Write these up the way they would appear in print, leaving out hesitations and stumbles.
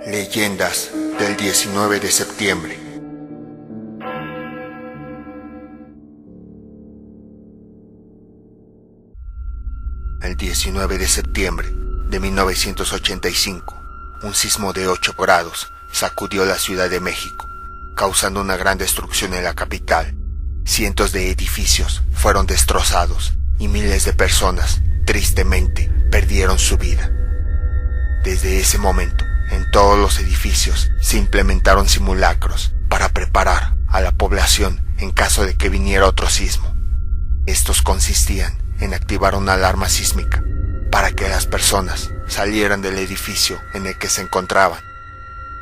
Leyendas del 19 de septiembre. El 19 de septiembre de 1985, un sismo de 8 grados sacudió la Ciudad de México, causando una gran destrucción en la capital. Cientos de edificios fueron destrozados y miles de personas, tristemente, perdieron su vida. Desde ese momento, en todos los edificios se implementaron simulacros para preparar a la población en caso de que viniera otro sismo. Estos consistían en activar una alarma sísmica para que las personas salieran del edificio en el que se encontraban.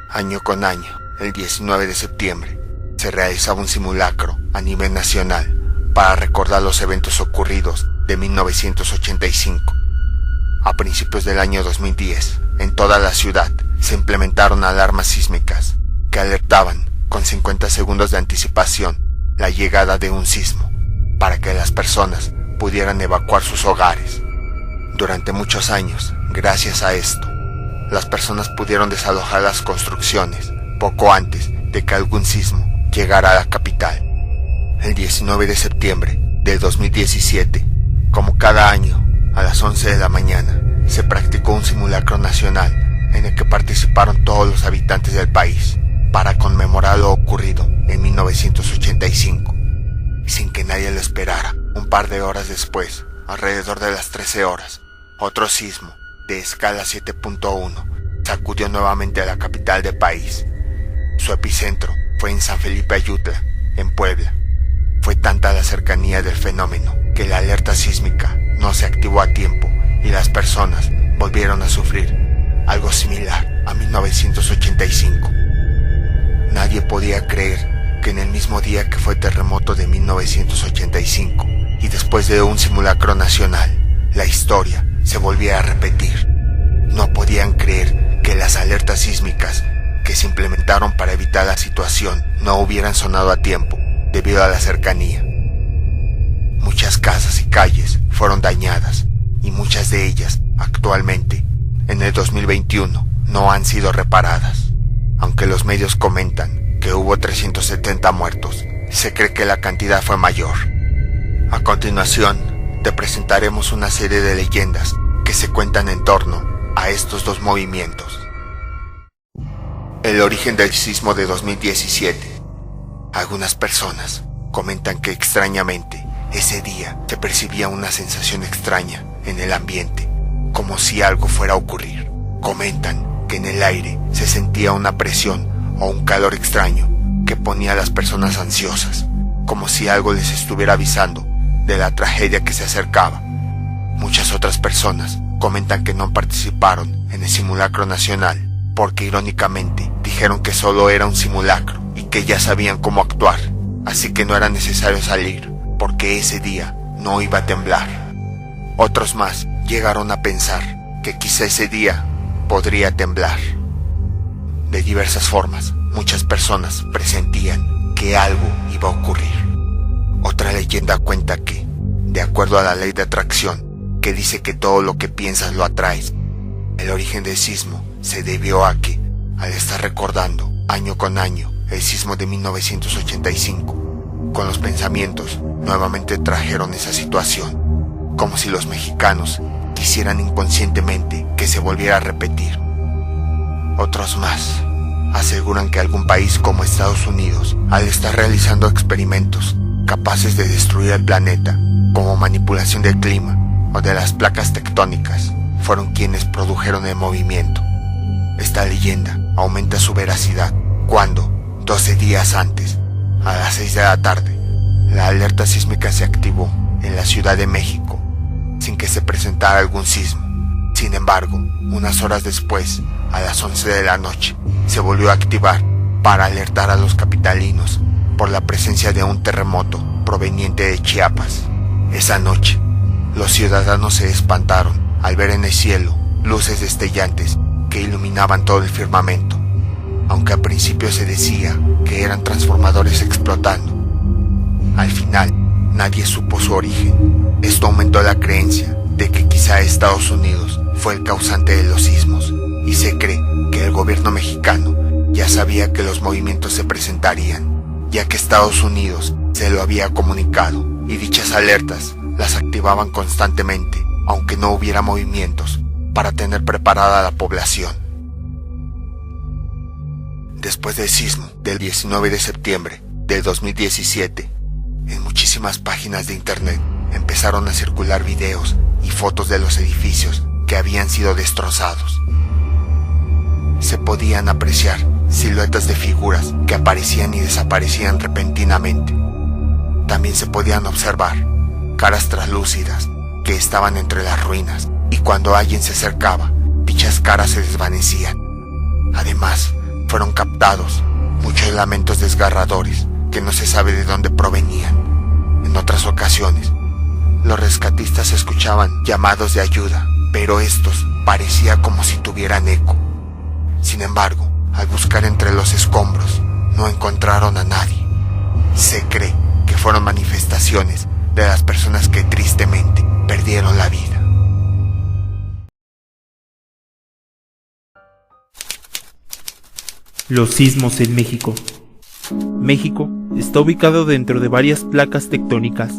Año con año, el 19 de septiembre, se realizaba un simulacro a nivel nacional para recordar los eventos ocurridos de 1985. A principios del año 2010, en toda la ciudad, se implementaron alarmas sísmicas que alertaban con 50 segundos de anticipación la llegada de un sismo para que las personas pudieran evacuar sus hogares. Durante muchos años, gracias a esto, las personas pudieron desalojar las construcciones poco antes de que algún sismo llegara a la capital. El 19 de septiembre del 2017, como cada año, a las 11 de la mañana, se practicó un simulacro nacional en el que participaron todos los habitantes del país para conmemorar lo ocurrido en 1985. Sin que nadie lo esperara, un par de horas después, alrededor de las 13 horas, otro sismo de escala 7.1 sacudió nuevamente a la capital del país. Su epicentro fue en San Felipe Ayutla, en Puebla. Fue tanta la cercanía del fenómeno que la alerta sísmica no se activó a tiempo y las personas volvieron a sufrir algo similar a 1985. Nadie podía creer que en el mismo día que fue el terremoto de 1985 y después de un simulacro nacional, la historia se volviera a repetir. No podían creer que las alertas sísmicas que se implementaron para evitar la situación no hubieran sonado a tiempo debido a la cercanía. Muchas casas y calles fueron dañadas y muchas de ellas actualmente, en el 2021, no han sido reparadas. Aunque los medios comentan que hubo 370 muertos, se cree que la cantidad fue mayor. A continuación, te presentaremos una serie de leyendas que se cuentan en torno a estos dos movimientos. El origen del sismo de 2017. Algunas personas comentan que extrañamente ese día se percibía una sensación extraña en el ambiente, como si algo fuera a ocurrir. Comentan que en el aire se sentía una presión o un calor extraño que ponía a las personas ansiosas, como si algo les estuviera avisando de la tragedia que se acercaba. Muchas otras personas comentan que no participaron en el simulacro nacional porque irónicamente dijeron que solo era un simulacro y que ya sabían cómo actuar, así que no era necesario salir porque ese día no iba a temblar. Otros más llegaron a pensar que quizá ese día podría temblar. De diversas formas, muchas personas presentían que algo iba a ocurrir. Otra leyenda cuenta que, de acuerdo a la ley de atracción, que dice que todo lo que piensas lo atraes, el origen del sismo se debió a que, al estar recordando año con año el sismo de 1985, con los pensamientos nuevamente trajeron esa situación, como si los mexicanos quisieran inconscientemente que se volviera a repetir. Otros más aseguran que algún país como Estados Unidos, al estar realizando experimentos capaces de destruir el planeta, como manipulación del clima o de las placas tectónicas, fueron quienes produjeron el movimiento. Esta leyenda aumenta su veracidad cuando, 12 días antes, a las 6 de la tarde, la alerta sísmica se activó en la Ciudad de México, sin que se presentara algún sismo. Sin embargo, unas horas después, a las 11 de la noche, se volvió a activar para alertar a los capitalinos por la presencia de un terremoto proveniente de Chiapas. Esa noche, los ciudadanos se espantaron al ver en el cielo luces destellantes que iluminaban todo el firmamento, aunque al principio se decía que eran transformadores explotando. Al final, nadie supo su origen. Esto aumentó la creencia de que quizá Estados Unidos fue el causante de los sismos y se cree que el gobierno mexicano ya sabía que los movimientos se presentarían, ya que Estados Unidos se lo había comunicado y dichas alertas las activaban constantemente, aunque no hubiera movimientos, para tener preparada a la población. Después del sismo del 19 de septiembre del 2017, en muchísimas páginas de internet empezaron a circular videos y fotos de los edificios que habían sido destrozados. Se podían apreciar siluetas de figuras que aparecían y desaparecían repentinamente. También se podían observar caras translúcidas que estaban entre las ruinas, y cuando alguien se acercaba, dichas caras se desvanecían. Además, fueron captados muchos lamentos desgarradores que no se sabe de dónde provenían. En otras ocasiones, los rescatistas escuchaban llamados de ayuda, pero estos parecía como si tuvieran eco. Sin embargo, al buscar entre los escombros, no encontraron a nadie. Se cree que fueron manifestaciones de las personas que tristemente perdieron la vida. Los sismos en México. México está ubicado dentro de varias placas tectónicas: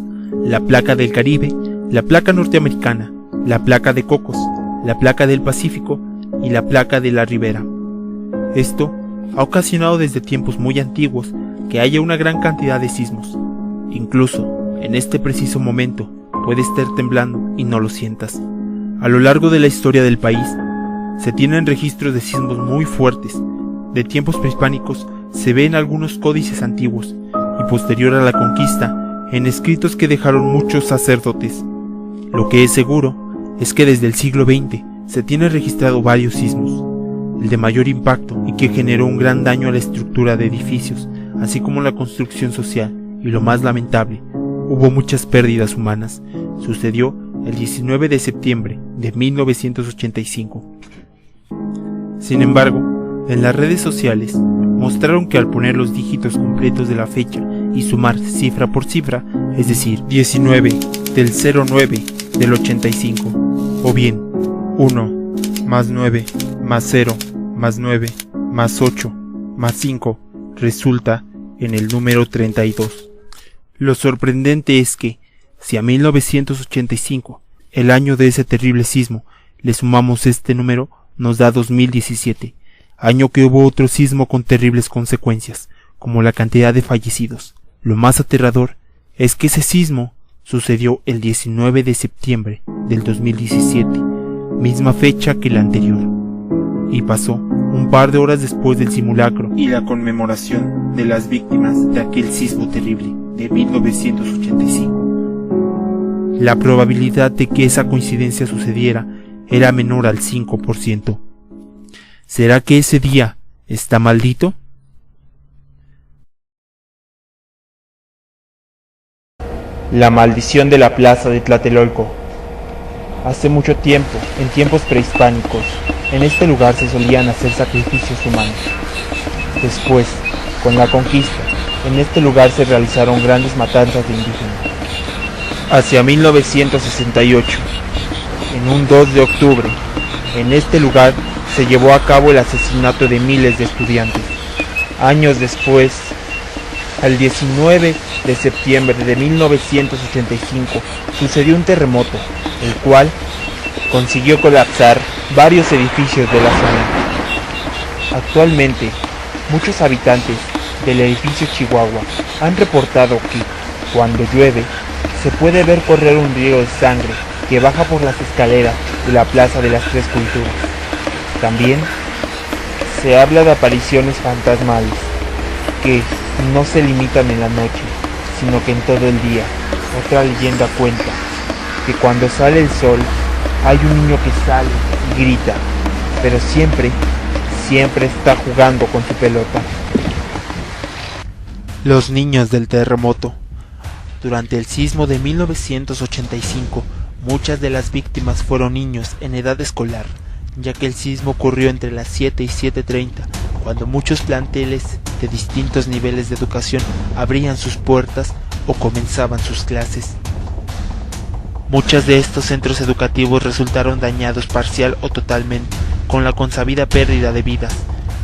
la placa del Caribe, la placa norteamericana, la placa de Cocos, la placa del Pacífico y la placa de la Ribera. Esto ha ocasionado desde tiempos muy antiguos que haya una gran cantidad de sismos. Incluso en este preciso momento puede estar temblando y no lo sientas. A lo largo de la historia del país se tienen registros de sismos muy fuertes. De tiempos prehispánicos se ve en algunos códices antiguos y posterior a la conquista en escritos que dejaron muchos sacerdotes. Lo que es seguro es que desde el siglo XX se tiene registrado varios sismos. El de mayor impacto y que generó un gran daño a la estructura de edificios, así como la construcción social, y lo más lamentable, hubo muchas pérdidas humanas. Sucedió el 19 de septiembre de 1985. Sin embargo, en las redes sociales mostraron que al poner los dígitos completos de la fecha y sumar cifra por cifra, es decir, 19 del 09 del 85, o bien 1 más 9 más 0 más 9 más 8 más 5, resulta en el número 32. Lo sorprendente es que, si a 1985, el año de ese terrible sismo, le sumamos este número, nos da 2017, año que hubo otro sismo con terribles consecuencias, como la cantidad de fallecidos. Lo más aterrador es que ese sismo sucedió el 19 de septiembre del 2017, misma fecha que la anterior, y pasó un par de horas después del simulacro y la conmemoración de las víctimas de aquel sismo terrible de 1985. La probabilidad de que esa coincidencia sucediera era menor al 5%. ¿Será que ese día está maldito? La maldición de la plaza de Tlatelolco. Hace mucho tiempo, en tiempos prehispánicos, en este lugar se solían hacer sacrificios humanos. Después, con la conquista, en este lugar se realizaron grandes matanzas de indígenas. Hacia 1968, en un 2 de octubre, en este lugar se llevó a cabo el asesinato de miles de estudiantes. Años después, el 19 de septiembre de 1985, sucedió un terremoto, el cual consiguió colapsar varios edificios de la zona. Actualmente, muchos habitantes del edificio Chihuahua han reportado que, cuando llueve, se puede ver correr un río de sangre que baja por las escaleras de la Plaza de las Tres Culturas. También se habla de apariciones fantasmales que no se limitan en la noche, sino que en todo el día. Otra leyenda cuenta que cuando sale el sol hay un niño que sale y grita, pero siempre está jugando con su pelota. Los niños del terremoto. Durante el sismo de 1985, muchas de las víctimas fueron niños en edad escolar, ya que el sismo ocurrió entre las 7 y 7:30, cuando muchos planteles de distintos niveles de educación abrían sus puertas o comenzaban sus clases. Muchos de estos centros educativos resultaron dañados parcial o totalmente, con la consabida pérdida de vidas.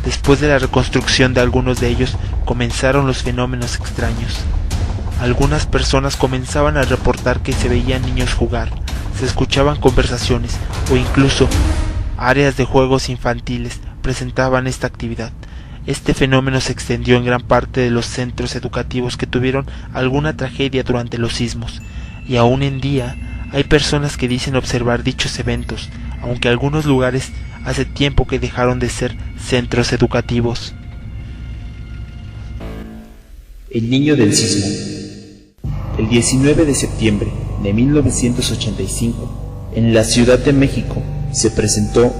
Después de la reconstrucción de algunos de ellos, comenzaron los fenómenos extraños. Algunas personas comenzaban a reportar que se veían niños jugar, se escuchaban conversaciones o incluso áreas de juegos infantiles presentaban esta actividad. Este fenómeno se extendió en gran parte de los centros educativos que tuvieron alguna tragedia durante los sismos, y aún en día hay personas que dicen observar dichos eventos, aunque algunos lugares hace tiempo que dejaron de ser centros educativos. El niño del sismo. El 19 de septiembre de 1985, en la Ciudad de México, se presentó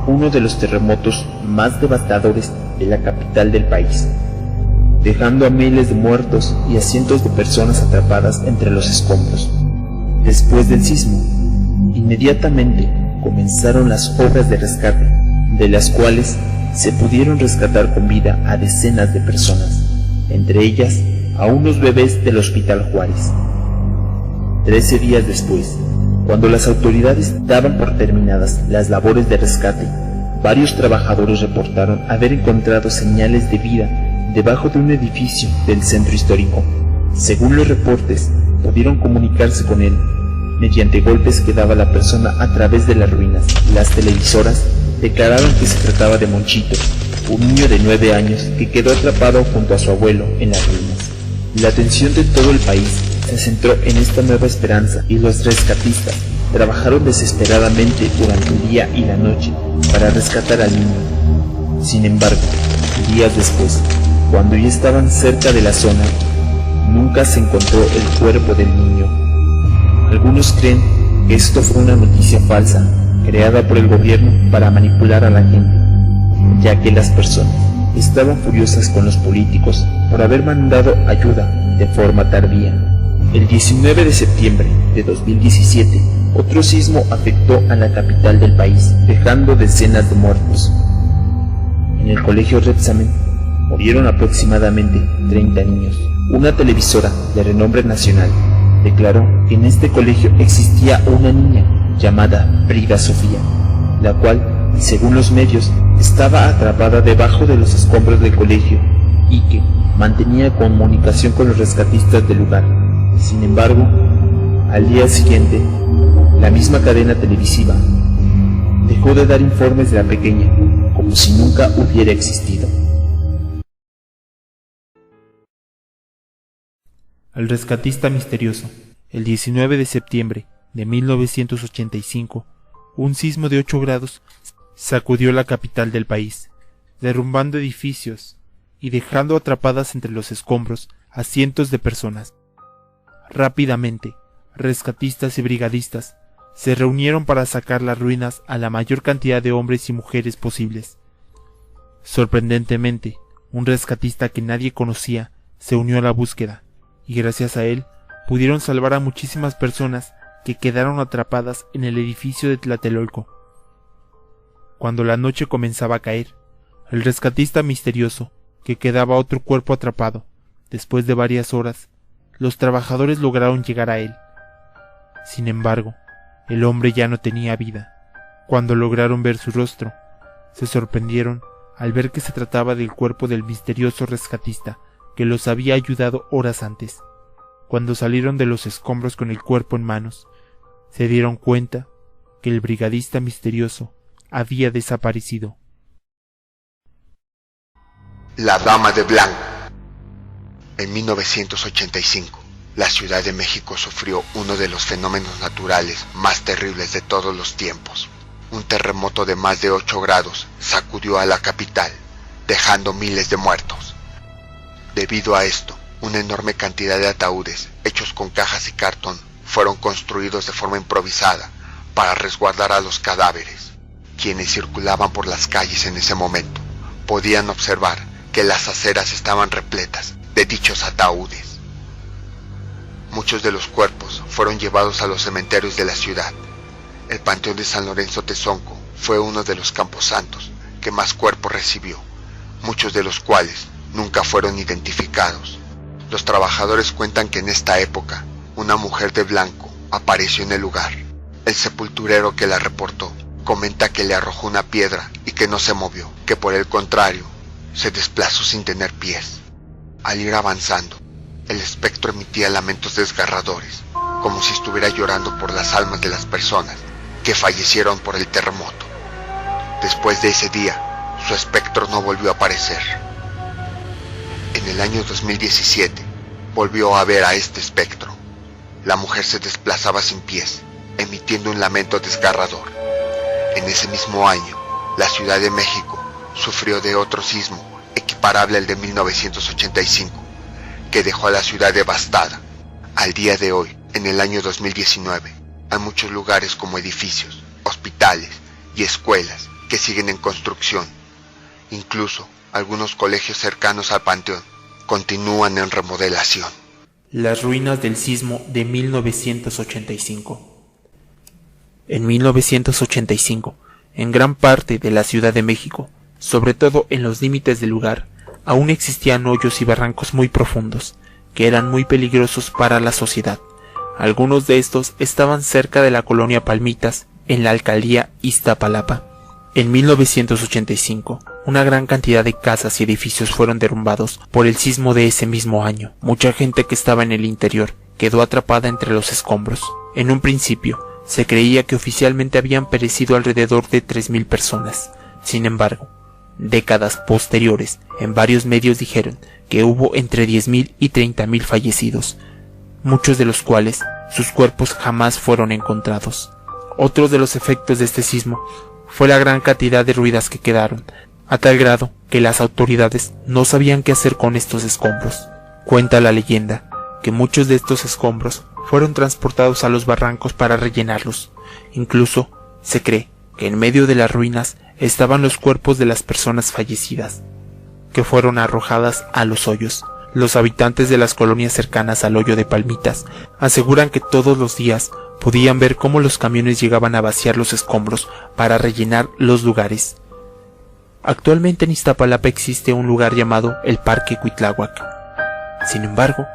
uno de los terremotos más devastadores de la capital del país, dejando a miles de muertos y a cientos de personas atrapadas entre los escombros. Después del sismo, inmediatamente comenzaron las obras de rescate, de las cuales se pudieron rescatar con vida a decenas de personas, entre ellas a unos bebés del Hospital Juárez. 13 días después, cuando las autoridades daban por terminadas las labores de rescate, varios trabajadores reportaron haber encontrado señales de vida debajo de un edificio del centro histórico. Según los reportes, pudieron comunicarse con él mediante golpes que daba la persona a través de las ruinas. Las televisoras declararon que se trataba de Monchito, un niño de 9 años que quedó atrapado junto a su abuelo en las ruinas. La atención de todo el país se centró en esta nueva esperanza y los rescatistas trabajaron desesperadamente durante el día y la noche para rescatar al niño. Sin embargo, días después, cuando ya estaban cerca de la zona, nunca se encontró el cuerpo del niño. Algunos creen que esto fue una noticia falsa, creada por el gobierno para manipular a la gente, ya que las personas estaban furiosas con los políticos por haber mandado ayuda de forma tardía. El 19 de septiembre de 2017, otro sismo afectó a la capital del país, dejando decenas de muertos. En el colegio Repsamen murieron aproximadamente 30 niños. Una televisora de renombre nacional declaró que en este colegio existía una niña llamada Frida Sofía, la cual, según los medios, estaba atrapada debajo de los escombros del colegio y que mantenía comunicación con los rescatistas del lugar. Sin embargo, al día siguiente, la misma cadena televisiva dejó de dar informes de la pequeña, como si nunca hubiera existido. El rescatista misterioso. El 19 de septiembre de 1985, un sismo de 8 grados sacudió la capital del país, derrumbando edificios y dejando atrapadas entre los escombros a cientos de personas. Rápidamente, rescatistas y brigadistas se reunieron para sacar las ruinas a la mayor cantidad de hombres y mujeres posibles. Sorprendentemente, un rescatista que nadie conocía se unió a la búsqueda, y gracias a él pudieron salvar a muchísimas personas que quedaron atrapadas en el edificio de Tlatelolco. Cuando la noche comenzaba a caer, el rescatista misterioso, que quedaba otro cuerpo atrapado, después de varias horas, los trabajadores lograron llegar a él. Sin embargo, el hombre ya no tenía vida. Cuando lograron ver su rostro, se sorprendieron al ver que se trataba del cuerpo del misterioso rescatista que los había ayudado horas antes. Cuando salieron de los escombros con el cuerpo en manos, se dieron cuenta que el brigadista misterioso había desaparecido. La Dama de Blanco. En 1985, la Ciudad de México sufrió uno de los fenómenos naturales más terribles de todos los tiempos. Un terremoto de más de 8 grados sacudió a la capital, dejando miles de muertos. Debido a esto, una enorme cantidad de ataúdes, hechos con cajas y cartón, fueron construidos de forma improvisada para resguardar a los cadáveres. Quienes circulaban por las calles en ese momento podían observar que las aceras estaban repletas de dichos ataúdes. Muchos de los cuerpos fueron llevados a los cementerios de la ciudad. El Panteón de San Lorenzo Tezonco fue uno de los camposantos que más cuerpos recibió, muchos de los cuales nunca fueron identificados. Los trabajadores cuentan que en esta época, una mujer de blanco apareció en el lugar. El sepulturero que la reportó Comenta que le arrojó una piedra y que no se movió, que por el contrario, se desplazó sin tener pies. Al ir avanzando, el espectro emitía lamentos desgarradores, como si estuviera llorando por las almas de las personas que fallecieron por el terremoto. Después de ese día, su espectro no volvió a aparecer. En el año 2017, volvió a ver a este espectro. La mujer se desplazaba sin pies, emitiendo un lamento desgarrador. En ese mismo año, la Ciudad de México sufrió de otro sismo equiparable al de 1985, que dejó a la ciudad devastada. Al día de hoy, en el año 2019, hay muchos lugares como edificios, hospitales y escuelas que siguen en construcción. Incluso algunos colegios cercanos al panteón continúan en remodelación. Las ruinas del sismo de 1985. En 1985, en gran parte de la Ciudad de México, sobre todo en los límites del lugar, aún existían hoyos y barrancos muy profundos, que eran muy peligrosos para la sociedad. Algunos de estos estaban cerca de la colonia Palmitas, en la alcaldía Iztapalapa. En 1985, una gran cantidad de casas y edificios fueron derrumbados por el sismo de ese mismo año. Mucha gente que estaba en el interior quedó atrapada entre los escombros. En un principio, se creía que oficialmente habían perecido alrededor de 3.000 personas. Sin embargo, décadas posteriores, en varios medios dijeron que hubo entre 10.000 y 30.000 fallecidos, muchos de los cuales sus cuerpos jamás fueron encontrados. Otro de los efectos de este sismo fue la gran cantidad de ruinas que quedaron, a tal grado que las autoridades no sabían qué hacer con estos escombros. Cuenta la leyenda que muchos de estos escombros fueron transportados a los barrancos para rellenarlos. Incluso se cree que en medio de las ruinas estaban los cuerpos de las personas fallecidas, que fueron arrojadas a los hoyos. Los habitantes de las colonias cercanas al hoyo de Palmitas aseguran que todos los días podían ver cómo los camiones llegaban a vaciar los escombros para rellenar los lugares. Actualmente en Iztapalapa existe un lugar llamado el Parque Cuitláhuac. Sin embargo,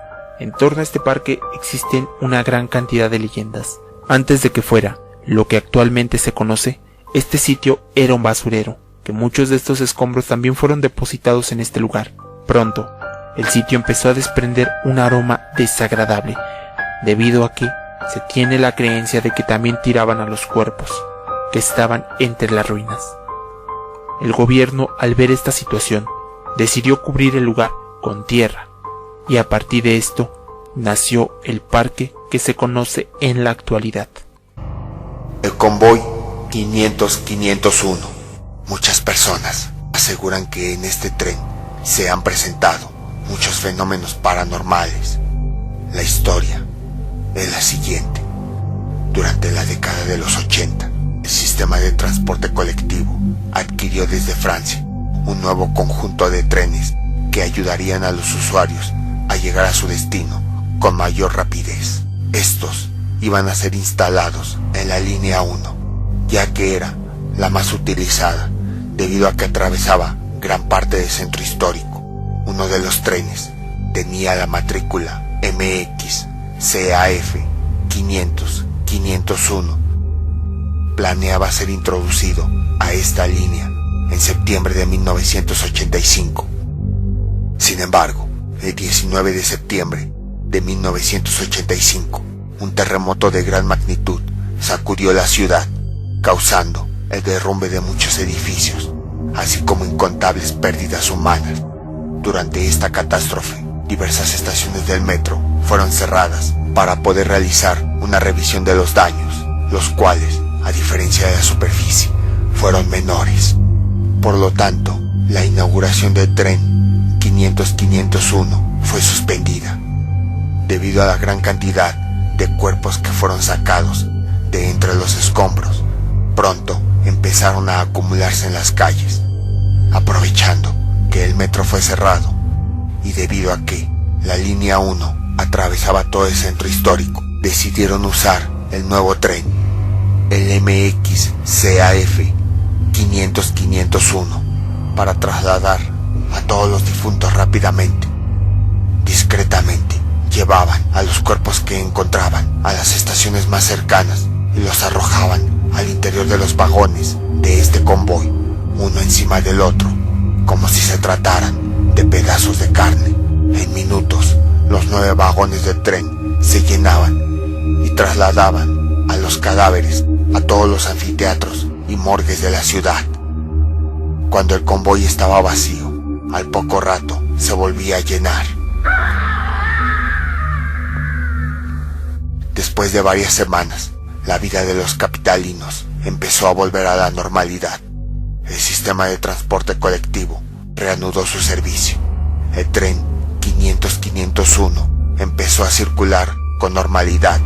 en torno a este parque existen una gran cantidad de leyendas. Antes de que fuera lo que actualmente se conoce, este sitio era un basurero, que muchos de estos escombros también fueron depositados en este lugar. Pronto, el sitio empezó a desprender un aroma desagradable, debido a que se tiene la creencia de que también tiraban a los cuerpos que estaban entre las ruinas. El gobierno, al ver esta situación, decidió cubrir el lugar con tierra, y a partir de esto nació el parque que se conoce en la actualidad. El convoy 500-501. Muchas personas aseguran que en este tren se han presentado muchos fenómenos paranormales. La historia es la siguiente. Durante la década de los 80, el sistema de transporte colectivo adquirió desde Francia un nuevo conjunto de trenes que ayudarían a los usuarios a llegar a su destino con mayor rapidez. Estos iban a ser instalados en la línea 1, ya que era la más utilizada debido a que atravesaba gran parte del centro histórico. Uno de los trenes tenía la matrícula MXCAF 500-501. Planeaba ser introducido a esta línea en septiembre de 1985. Sin embargo, el 19 de septiembre de 1985, un terremoto de gran magnitud sacudió la ciudad, causando el derrumbe de muchos edificios, así como incontables pérdidas humanas. Durante esta catástrofe, diversas estaciones del metro fueron cerradas para poder realizar una revisión de los daños, los cuales, a diferencia de la superficie, fueron menores. Por lo tanto, la inauguración del tren 500-501 fue suspendida, debido a la gran cantidad de cuerpos que fueron sacados de entre los escombros. Pronto empezaron a acumularse en las calles, aprovechando que el metro fue cerrado y debido a que la línea 1 atravesaba todo el centro histórico, decidieron usar el nuevo tren, el MXCAF 500-501, para trasladar a todos los difuntos rápidamente. Discretamente llevaban a los cuerpos que encontraban a las estaciones más cercanas y los arrojaban al interior de los vagones de este convoy, uno encima del otro, como si se trataran de pedazos de carne. En minutos, los 9 vagones del tren se llenaban y trasladaban a los cadáveres a todos los anfiteatros y morgues de la ciudad. Cuando el convoy estaba vacío, al poco rato se volvía a llenar. Después de varias semanas, la vida de los capitalinos empezó a volver a la normalidad. El sistema de transporte colectivo reanudó su servicio. El tren 500-501 empezó a circular con normalidad.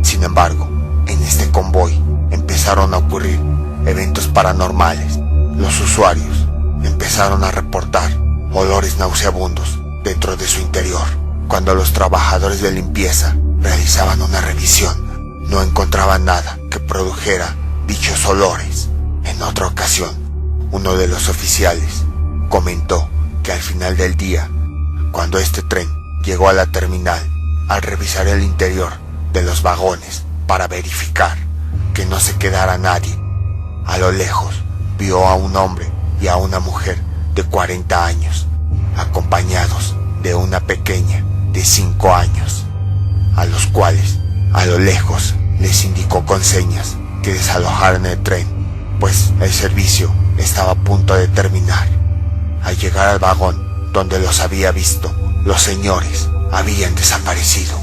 Sin embargo, en este convoy empezaron a ocurrir eventos paranormales. Los usuarios empezaron a reportar olores nauseabundos dentro de su interior. Cuando los trabajadores de limpieza realizaban una revisión, no encontraban nada que produjera dichos olores. En otra ocasión, uno de los oficiales comentó que al final del día, cuando este tren llegó a la terminal, al revisar el interior de los vagones para verificar que no se quedara nadie, a lo lejos vio a un hombre y a una mujer de 40 años, acompañados de una pequeña de 5 años, a los cuales a lo lejos les indicó con señas que desalojaran el tren, pues el servicio estaba a punto de terminar. Al llegar al vagón donde los había visto, los señores habían desaparecido.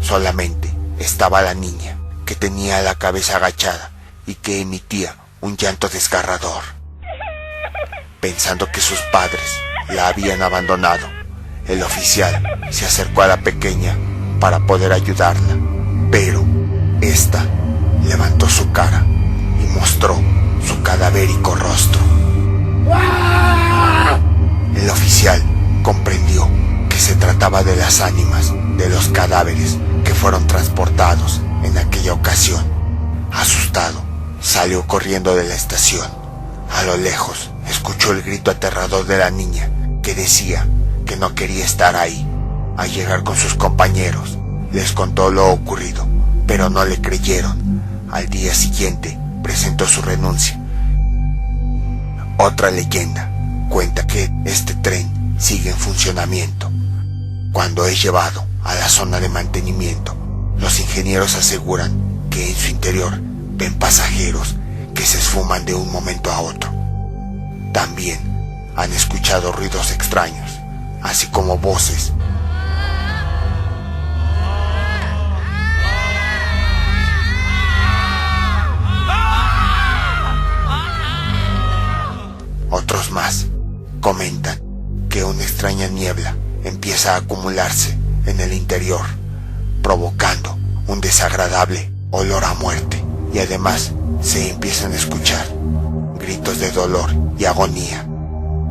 Solamente estaba la niña, que tenía la cabeza agachada y que emitía un llanto desgarrador. Pensando que sus padres la habían abandonado, el oficial se acercó a la pequeña para poder ayudarla, pero ésta levantó su cara y mostró su cadavérico rostro. El oficial comprendió que se trataba de las ánimas de los cadáveres que fueron transportados en aquella ocasión. Asustado, salió corriendo de la estación. A lo lejos, escuchó el grito aterrador de la niña, que decía que no quería estar ahí. Al llegar con sus compañeros, les contó lo ocurrido, pero no le creyeron. Al día siguiente, presentó su renuncia. Otra leyenda cuenta que este tren sigue en funcionamiento. Cuando es llevado a la zona de mantenimiento, los ingenieros aseguran que en su interior ven pasajeros que se esfuman de un momento a otro. También han escuchado ruidos extraños, así como voces. Otros más comentan que una extraña niebla empieza a acumularse en el interior, provocando un desagradable olor a muerte, y además se empiezan a escuchar gritos de dolor y agonía.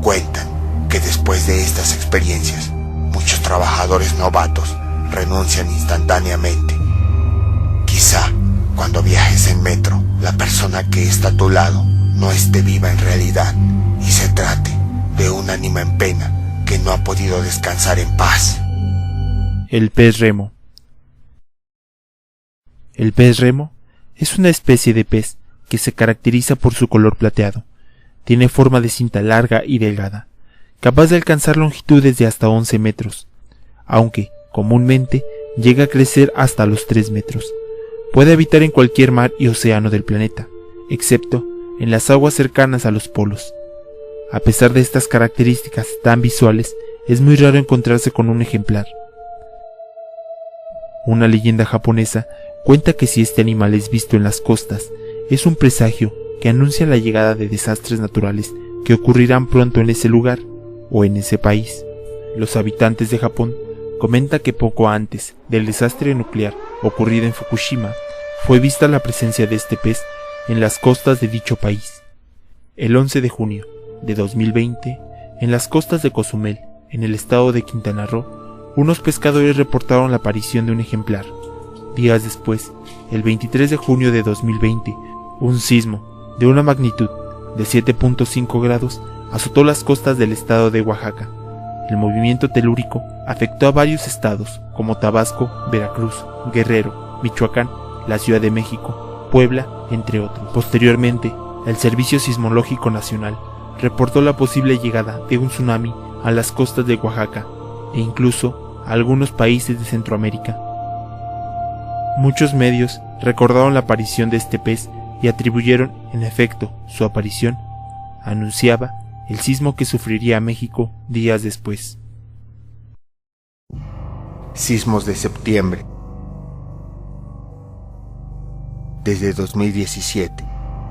Cuentan que después de estas experiencias, muchos trabajadores novatos renuncian instantáneamente. Quizá cuando viajes en metro, la persona que está a tu lado no esté viva en realidad y se trate de un ánima en pena que no ha podido descansar en paz. El pez remo. El pez remo es una especie de pez que se caracteriza por su color plateado. Tiene forma de cinta larga y delgada, capaz de alcanzar longitudes de hasta 11 metros, aunque comúnmente llega a crecer hasta los 3 metros. Puede habitar en cualquier mar y océano del planeta, excepto en las aguas cercanas a los polos. A pesar de estas características tan visuales, es muy raro encontrarse con un ejemplar. Una leyenda japonesa cuenta que si este animal es visto en las costas, es un presagio que anuncia la llegada de desastres naturales que ocurrirán pronto en ese lugar o en ese país. Los habitantes de Japón comentan que poco antes del desastre nuclear ocurrido en Fukushima, fue vista la presencia de este pez en las costas de dicho país. El 11 de junio de 2020, en las costas de Cozumel, en el estado de Quintana Roo, unos pescadores reportaron la aparición de un ejemplar. Días después, el 23 de junio de 2020, un sismo de una magnitud de 7.5 grados azotó las costas del estado de Oaxaca. El movimiento telúrico afectó a varios estados como Tabasco, Veracruz, Guerrero, Michoacán, la Ciudad de México, Puebla entre otros. Posteriormente, el Servicio Sismológico Nacional reportó la posible llegada de un tsunami a las costas de Oaxaca e incluso a algunos países de Centroamérica. Muchos medios recordaron la aparición de este pez y atribuyeron, en efecto, su aparición anunciaba el sismo que sufriría México días después. Sismos de septiembre. Desde 2017,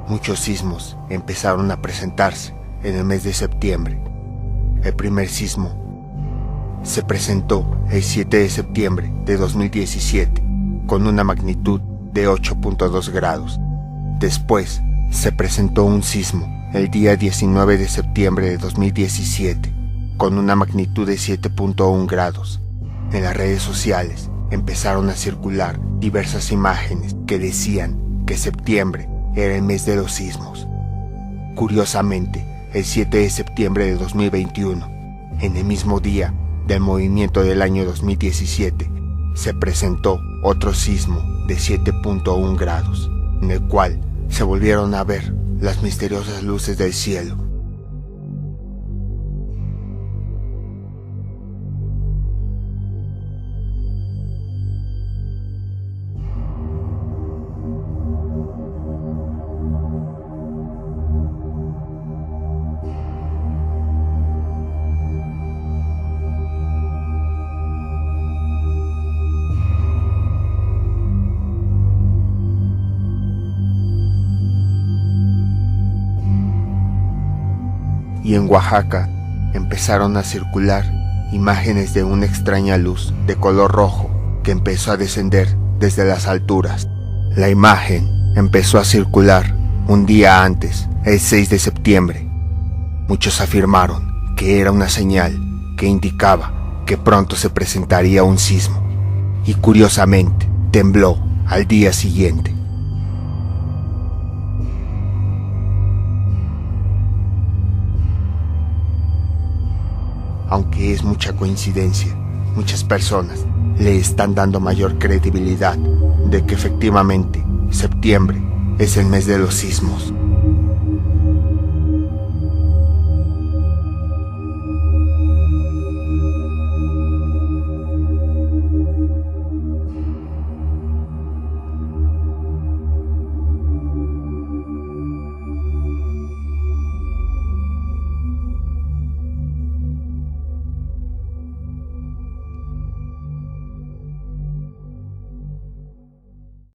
muchos sismos empezaron a presentarse en el mes de septiembre. El primer sismo se presentó el 7 de septiembre de 2017 con una magnitud de 8.2 grados. Después se presentó un sismo el día 19 de septiembre de 2017 con una magnitud de 7.1 grados. En las redes sociales empezaron a circular diversas imágenes que decían que septiembre era el mes de los sismos. Curiosamente, el 7 de septiembre de 2021, en el mismo día del movimiento del año 2017, se presentó otro sismo de 7.1 grados, en el cual se volvieron a ver las misteriosas luces del cielo. Y en Oaxaca empezaron a circular imágenes de una extraña luz de color rojo que empezó a descender desde las alturas. La imagen empezó a circular un día antes, el 6 de septiembre. Muchos afirmaron que era una señal que indicaba que pronto se presentaría un sismo, y curiosamente tembló al día siguiente. Aunque es mucha coincidencia, muchas personas le están dando mayor credibilidad de que efectivamente septiembre es el mes de los sismos.